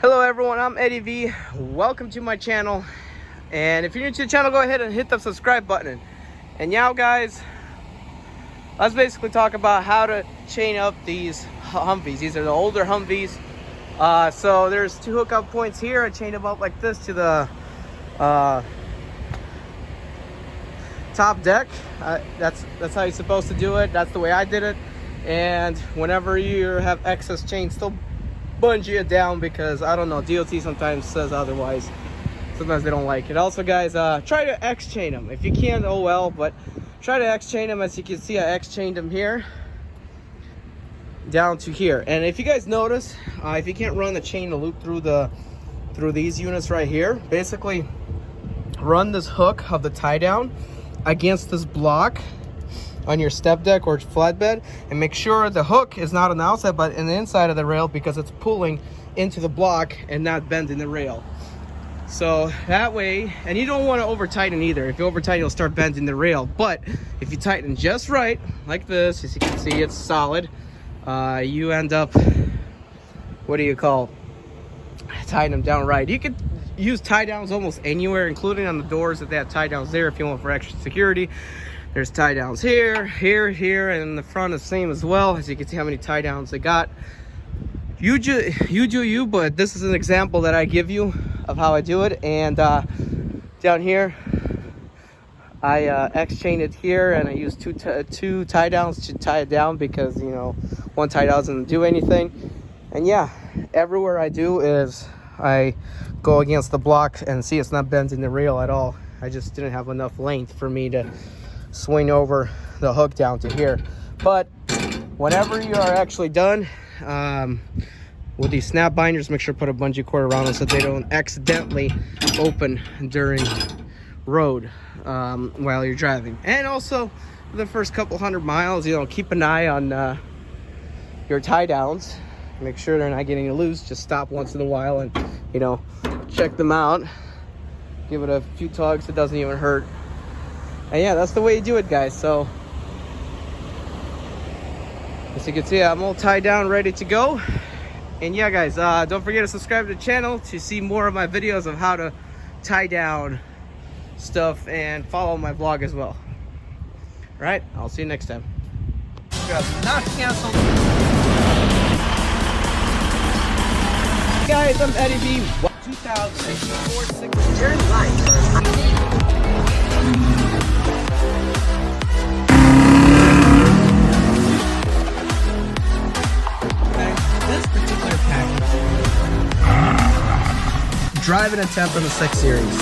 Hello everyone, I'm Eddie V. Welcome to my channel. And if you're new to the channel, go ahead and hit the subscribe button. And now guys, let's basically talk about how to chain up these Humvees. These are the older Humvees. So there's two hookup points here. I chained them up like this to the top deck. That's how you're supposed to do it. That's the way I did it. And whenever you have excess chain, still bungee it down, because I don't know, DOT sometimes says otherwise. Sometimes they don't like it. Also guys, try to X chain them. If you can, oh well, but try to X chain them. As you can see, I X chained them here down to here. And if you guys notice, if you can't run the chain to loop through these units right here, basically run this hook of the tie down against this block on your step deck or flatbed, and make sure the hook is not on the outside but in the inside of the rail, because it's pulling into the block and not bending the rail. So that way, and you don't want to over tighten either. If you over tighten, you'll start bending the rail. But if you tighten just right, like this, as you can see, it's solid. You end up, what do you call, tying them down right. You could use tie downs almost anywhere, including on the doors that they have tie downs there if you want for extra security. There's tie downs here, here, here, and in the front is the same as well. As you can see how many tie downs they got. You do you, but this is an example that I give you of how I do it. And down here, I X-chained it here, and I used two tie downs to tie it down, because you know, one tie down doesn't do anything. And yeah, everywhere I do is I go against the block, and see, it's not bending the rail at all. I just didn't have enough length for me to swing over the hook down to here. But whenever you are actually done with these snap binders, make sure to put a bungee cord around them so they don't accidentally open during road while you're driving. And also the first couple 100 miles, you know, keep an eye on your tie downs. Make sure they're not getting loose. Just stop once in a while and, you know, check them out. Give it a few tugs. It doesn't even hurt. And yeah, that's the way you do it, guys. So as you can see, I'm all tied down, ready to go. And yeah guys, don't forget to subscribe to the channel to see more of my videos of how to tie down stuff, and follow my vlog as well. All right, I'll see you next time. Not canceled. Guys, I'm Eddie V. 2004 turn right. This particular package, drive an attempt on the 6 Series.